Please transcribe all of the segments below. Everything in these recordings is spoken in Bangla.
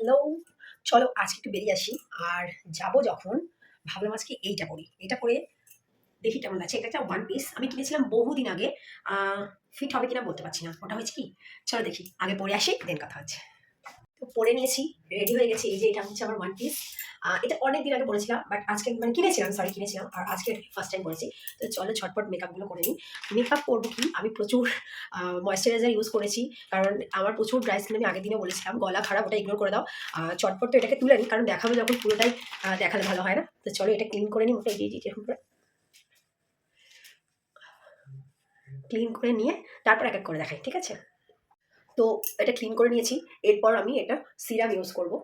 হ্যালো, চলো আজকে একটু বেরিয়ে আসি। আর যাবো যখন ভাবলাম আজকে এইটা পরি। এটা পরে দেখি কেমন লাগছে। এটা একটা ওয়ান পিস আমি কিনেছিলাম বহুদিন আগে। ফিট হবে কিনা বলতে পারছি না। ওটা হয়েছে কি, চলো দেখি আগে পরে আসি, দেন কথা হচ্ছে। তো পরে নিয়েছি, রেডি হয়ে গেছি। এই যে এটা হচ্ছে আমার ওয়ান পিস। এটা অনেক দিন আগে পরেছিলাম, বাট আজকে মানে কিনেছিলাম, আর আজকে ফার্স্ট টাইম পরেছি। তো চলো ঝটপট মেকআপগুলো করে নিই। মেকআপ করবো কি, আমি প্রচুর ময়েশ্চারাইজার ইউজ করেছি, কারণ আমার প্রচুর ড্রাই স্কিন। আমি আগের দিনে বলেছিলাম গলা খারাপ, ওটা ইগনোর করে দাও। চটপট তো এটাকে তুলে নিই, কারণ দেখাবো যখন পুরোটাই দেখালে ভালো হয় না। তো চলো এটা ক্লিন করে নিই, মোটাই দিয়ে এরকম করে ক্লিন করে নিয়ে তারপর এক এক করে দেখাই, ঠিক আছে? তো এটা ক্লিন করে নিয়েছি। এরপর আমি এটা সিরাম ইউজ করবো।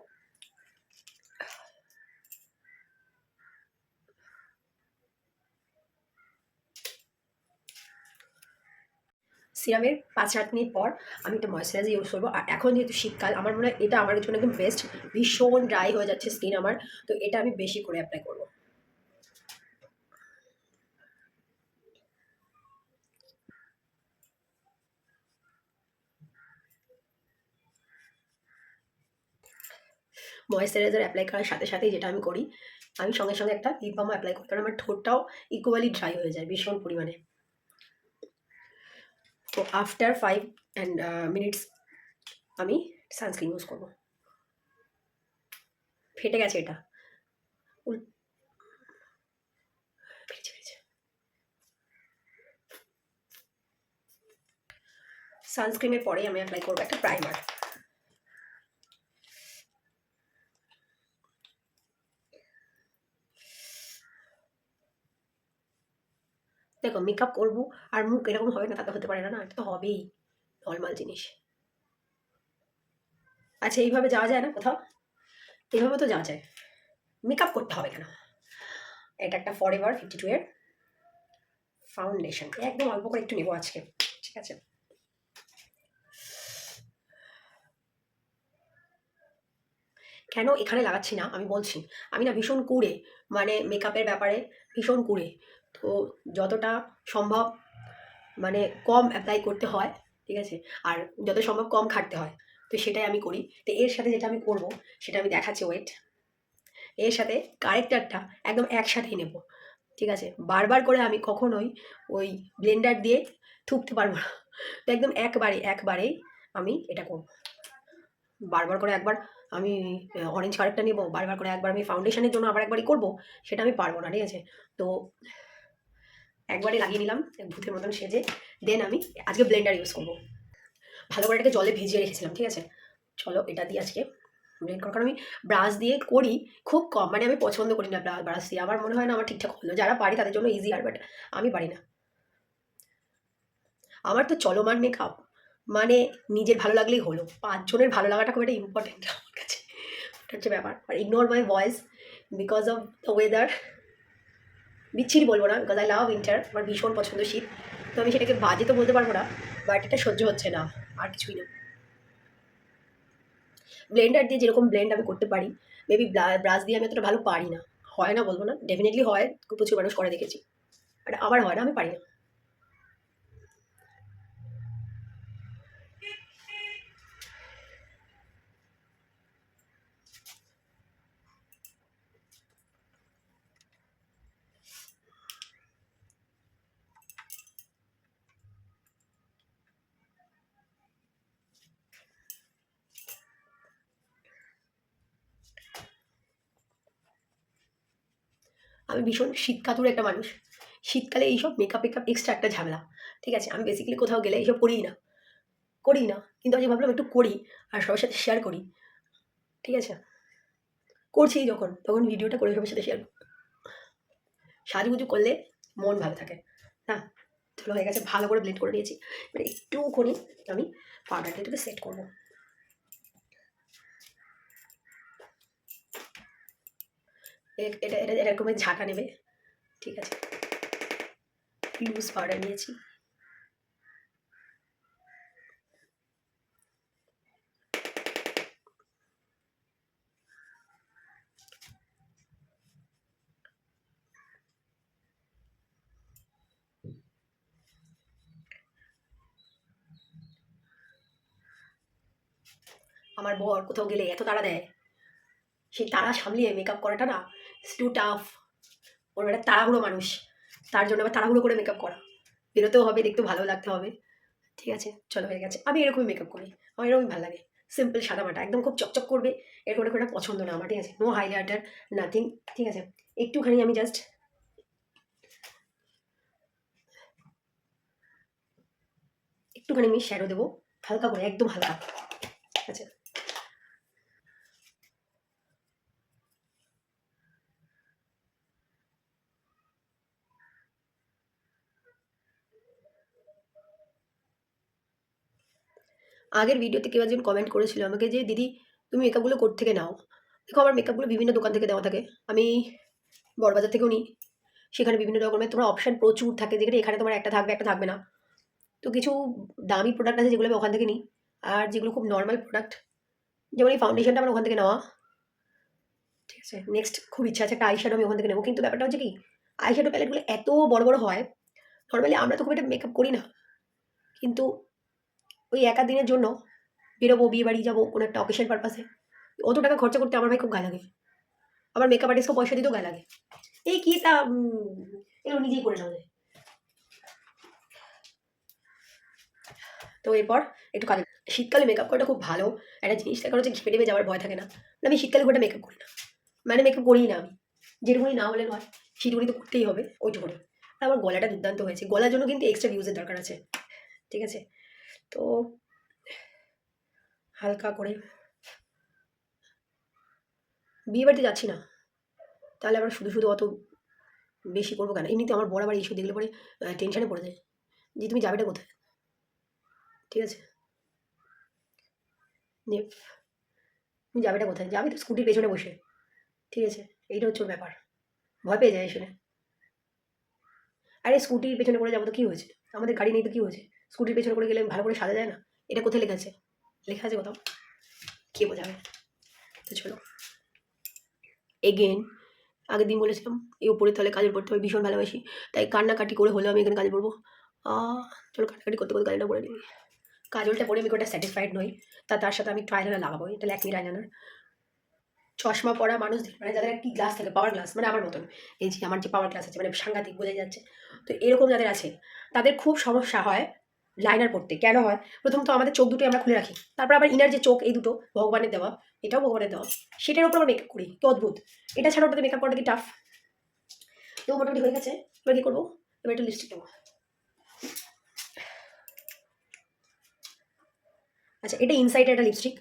সিরামের ৫-৮ মিনিট পর আমি একটা ময়েশ্চারাইজার ইউজ করবো। আর এখন যেহেতু শীতকাল, আমার মনে হয় এটা আমার জন্য একদম বেস্ট। ভীষণ ড্রাই হয়ে যাচ্ছে স্কিন আমার, তো এটা আমি বেশি করে অ্যাপ্লাই করবো। ময়েশ্চারাইজার অ্যাপ্লাই করার সাথে সাথেই যেটা আমি করি, আমি সঙ্গে সঙ্গে একটা লিপ বামও অ্যাপ্লাই করি, কারণ আমার ঠোঁটটাও ইকুয়ালি ড্রাই হয়ে যায় ভীষণ পরিমাণে। তো আফটার 5 মিনিটস আমি সানস্ক্রিন ইউজ করবো। ফেটে গেছে এটা, ফেটেছে ফেটেছে। সানস্ক্রিনের পরেই আমি অ্যাপ্লাই করবো একটা প্রাইমার। দেখো মেকআপ করবো আর মুখ এরকম হবে না, তা তো হতে পারে না, না এটা তো হবেই, নর্মাল জিনিস। আচ্ছা এইভাবে যাওয়া যায় না কোথাও? এইভাবে তো যাওয়া যায়, মেকআপ করতে হবে কেন? এটা একটা ফরএভার 52 এর ফাউন্ডেশন, একদম অল্প করে একটু নেবো আজকে, ঠিক আছে? কেন এখানে লাগাচ্ছি না আমি বলছি। আমি না ভীষণ কুঁড়ে, মানে মেকআপের ব্যাপারে ভীষণ কুঁড়ে। তো যতটা সম্ভব মানে কম অ্যাপ্লাই করতে হয়, ঠিক আছে? আর যত সম্ভব কম খাটতে হয়, তো সেটাই আমি করি। তো এর সাথে যেটা আমি করব সেটা আমি দেখাচ্ছি, ওয়েট। এর সাথে কারেক্টারটা একদম একসাথেই নেব, ঠিক আছে? বারবার করে আমি কখনোই ওই ব্লেন্ডার দিয়ে থুকতে পারবো না। তো একদম একবারেই আমি এটা করব। বারবার করে একবার আমি অরেঞ্জ কারেক্টার নেব, বারবার করে একবার আমি ফাউন্ডেশনের জন্য আবার একবারই করব, সেটা আমি পারবো না, ঠিক আছে? তো একবারে লাগিয়ে নিলাম ভূতের মতন সেজে। দেন আমি আজকে ব্লেন্ডার ইউজ করব। ভালো করে এটাকে জলে ভিজিয়ে রেখেছিলাম, ঠিক আছে? চলো এটা দিয়ে আজকে ব্লেন্ড করার, কারণ আমি ব্রাশ দিয়ে করি খুব কম, মানে আমি পছন্দ করি না ব্রাশ দিয়ে। আমার মনে হয় না আমার ঠিকঠাক হলো। যারা পারি তাদের জন্য ইজি, আর বাট আমি পারি না। আমার তো চলমান মেকআপ, মানে নিজের ভালো লাগলেই হলো, ৫ জনের ভালো লাগাটা খুব একটা ইম্পর্টেন্ট আমার কাছে। এটা হচ্ছে ব্যাপার। আর ignore my voice because of the weather. বিচ্ছিরি বলবো না, বিকজ আই লাভ উইন্টার, আমার ভীষণ পছন্দ শীত। তো আমি সেটাকে বাজে তো বলতে পারবো না, বাট এটা সহ্য হচ্ছে না, আর কিছুই না। ব্লেন্ডার দিয়ে যেরকম ব্লেন্ড আমি করতে পারি, মেবি ব্রাশ দিয়ে আমি অতটা ভালো পারি না। হয় না বলবো না, ডেফিনেটলি হয়, প্রচুর মানুষ করে দেখেছি, বাট আমার হয় না, আমি পারি না। আমি ভীষণ শীতকাতুর একটা মানুষ। শীতকালে এইসব মেকআপ টেকআপ এক্সট্রা একটা ঝামেলা, ঠিক আছে? আমি বেসিক্যালি কোথাও গেলে এইসব করিই না, কিন্তু আজকে ভাবলাম একটু করি আর সবার সাথে শেয়ার করি, ঠিক আছে? করছি যখন, তখন ভিডিওটা করে সবার সাথে শেয়ার। সাজুগুজু করলে মন ভালো থাকে না? চলো হয়ে গেছে, ভালো করে ব্লেন্ড করে নিয়েছি। মানে একটুখানি আমি পাউডারটা এটাকে সেট করবো। এটা এটা এরকমের ঝাঁকা নেবে, ঠিক আছে? লুজ পাউডার নিয়েছি। আমার বর কোথাও গেলে এত তাড়া দেয়, সেই তাড়া সামলিয়ে মেকআপ করাটা না ইটস টু টাফ। ওর একটা তাড়াহুড়ো মানুষ, তার জন্য আবার তাড়াহুড়ো করে মেকআপ করা, বেরোতেও হবে, দেখতেও ভালো লাগতে হবে। ঠিক আছে, চলো হয়ে গেছে। আমি এরকমই মেকআপ করি, আমার এরকমই ভালো লাগে। সিম্পল সাদামাটা, একদম খুব চকচক করবে এরকম একটা পছন্দ না আমার। ঠিক আছে, নো হাইলাইটার, নাথিং। ঠিক আছে, একটুখানি আমি জাস্ট একটুখানি আমি শ্যাডো দেবো হালকা করে, একদম হালকা। আচ্ছা, আগের ভিডিওতে কেউ একজন কমেন্ট করেছিল আমাকে যে দিদি তুমি মেকআপগুলো কোত্থেকে নাও। দেখো, আমার মেকআপগুলো বিভিন্ন দোকান থেকে দেওয়া থাকে, আমি বড়বাজার থেকেও নিই। সেখানে বিভিন্ন রকমের তোমার অপশান প্রচুর থাকে, যেখানে এখানে তোমার একটা থাকবে একটা থাকবে না। তো কিছু দামি প্রোডাক্ট আছে যেগুলো আমি ওখান থেকে নিই, আর যেগুলো খুব নর্মাল প্রোডাক্ট, যেমন এই ফাউন্ডেশনটা আমার ওখান থেকে নেওয়া। ঠিক আছে, নেক্সট খুব ইচ্ছা আছে একটা আইশ্যাডো আমি ওখান থেকে নেবো, কিন্তু ব্যাপারটা হচ্ছে কি আইশ্যাডো প্যালেটগুলো এত বড় বড় হয়, নর্মালি আমরা তো খুব একটা মেকআপ করি না, কিন্তু ওই একা দিনের জন্য বেরোবো, বিয়ে বাড়ি যাবো কোনো একটা অকেশন পারপাসে, অত টাকা খরচা করতে আমার ভাই খুব গায়ে লাগে। আমার মেকআপ আর্টিস্টকে পয়সা দিতেও গায়ে লাগে। এই কি তা এগুলো নিজেই করে নেওয়া যায়। তো এরপর একটু কাজে, শীতকালে মেকআপ করাটা খুব ভালো একটা জিনিস, তার কারণ হচ্ছে ঘেমে টেমে যাওয়ার ভয় থাকে না। আমি শীতকালে খুব একটা মেকআপ করি না, মানে মেকআপ করিই না আমি, যেটুকুনি না হলে নয় সেটুকুনি তো করতেই হবে ওইটুকুনি। আর আমার গলাটা দুর্দান্ত হয়েছে, গলার জন্য কিন্তু এক্সট্রা ভিউজের দরকার আছে। ঠিক আছে, তো হালকা করে, বিয়ে বাড়িতে যাচ্ছি না, তাহলে আবার শুধু শুধু অত বেশি করবো কেন। এমনিতে আমার বড় আবার ইস্যু দেখলে পরে টেনশনে পড়ে যায় যে তুমি যাবেটা কোথায়। ঠিক আছে, যে তুমি যাবেটা কোথায়, যাবে তো স্কুটির পেছনে বসে। ঠিক আছে, এইটা হচ্ছে ওর ব্যাপার, ভয় পেয়ে যায় আসলে। আরে স্কুটির পেছনে করে যাবো তো কী হয়েছে, আমাদের গাড়ি নেই তো কী হয়েছে, স্কুটির পেছনে করে গেলে ভালো করে সাজা যায় না। এটা কোথায় লেখা আছে, লেখা আছে কোথাও, কে বোঝাবে। তো চলো এগেন, আগের দিন বলেছিলাম এই উপরে তাহলে কাজল পড়তে হবে, ভীষণ ভালোবাসি, তাই কান্নাকাটি করে হলেও আমি এখানে কাজল পড়বো। চলো কান্নাকাটি করতে করতে কাজলটা পরে নিই। কাজলটা পরে আমি ওটা স্যাটিসফাইড নই, তার সাথে আমি একটু আইলাইনার লাগাবো, এটা ল্যাকমির আইলাইনার। চশমা পরা মানুষ, মানে যাদের কি গ্লাস থাকে, পাওয়ার গ্লাস, মানে আমার মতন, এই যে আমার যে পাওয়ার গ্লাস আছে মানে সাংঘাতিক বোঝা যাচ্ছে, তো এরকম যাদের আছে তাদের খুব সমস্যা হয় লাইনার পড়তে। কেন হয়, প্রথম তো আমাদের চোখ দুটো আমরা খুলে রাখি, তারপর আবার ইনার যে চোখ এই দুটো ভগবানের দেওয়া, এটাও ভগবানের দেওয়া, সেটার উপর আমরা মেকআপ করি, কি অদ্ভুত। এটা ছাড়া ওটাতে মেকআপ করাটা কি টাফ। তো মোটামুটি হয়ে গেছে, এবার কি করবো, এবার একটু লিপস্টিক নেবো। আচ্ছা, এটা ইনসাইডে একটা লিপস্টিক,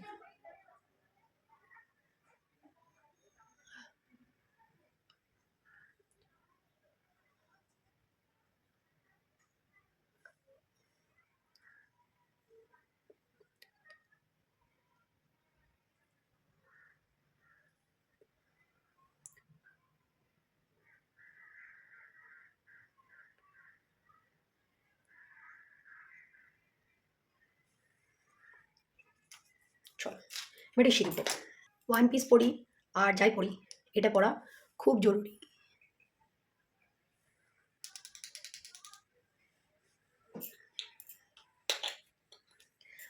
চলো এবার এটা শিখবো। ওয়ান পিস পরি আর যাই পরি, এটা পরা খুব জরুরি।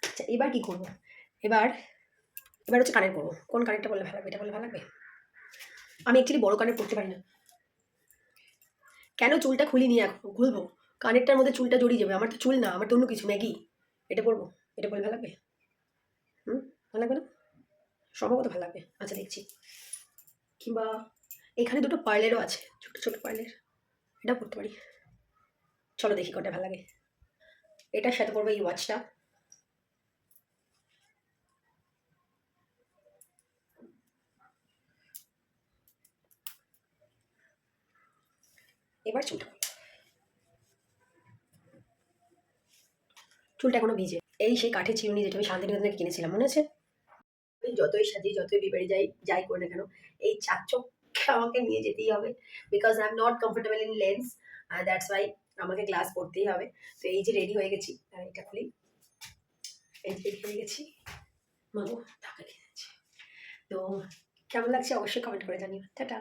আচ্ছা, এবার কি করবো, এবার এবার হচ্ছে কানের করবো। কোন কানেরটা বললে ভালো লাগবে, এটা বললে ভালো লাগবে। আমি অ্যাকচুয়ালি বড় কানের পরতে পারি না, কেন চুলটা খুলিনি, এখন খুলবো, কানেরটার মধ্যে চুলটা জড়িয়ে যাবে, আমার তো চুল না, আমার তো অন্য কিছু, ম্যাগি। এটা পরবো, এটা বললে ভালো লাগবে। ভালো লাগবে না, সম্ভবত ভালো লাগবে। আচ্ছা দেখছি, কিংবা এখানে দুটো পার্লেরও আছে, ছোট ছোট পার্লের, এটা পরতে পারি। চলো দেখি কোনটা ভালো লাগে। এটার সাথে পরবো এই ওয়াচটা। এবার চুলটা এখনো ভিজে, এই সেই কাঠের চিরুনি যেটা আমি শান্তিনিকেতন থেকে কিনেছিলাম, মনে আছে। আমি যতই সাজি, যতই বিয়ে বাড়ি যাই, যাই করি না কেন, এই চার চোখে আমাকে নিয়ে যেতেই হবে, because I am not comfortable in lens, that's why আমাকে গ্লাস পরতেই হবে। তো এই যে রেডি হয়ে গেছি, এটা খুলি, এই যে রেডি হয়ে গেছি, মাগো ঢাকা খেয়ে যাচ্ছি। তো কেমন লাগছে অবশ্যই কমেন্ট করে জানিও। টাটা।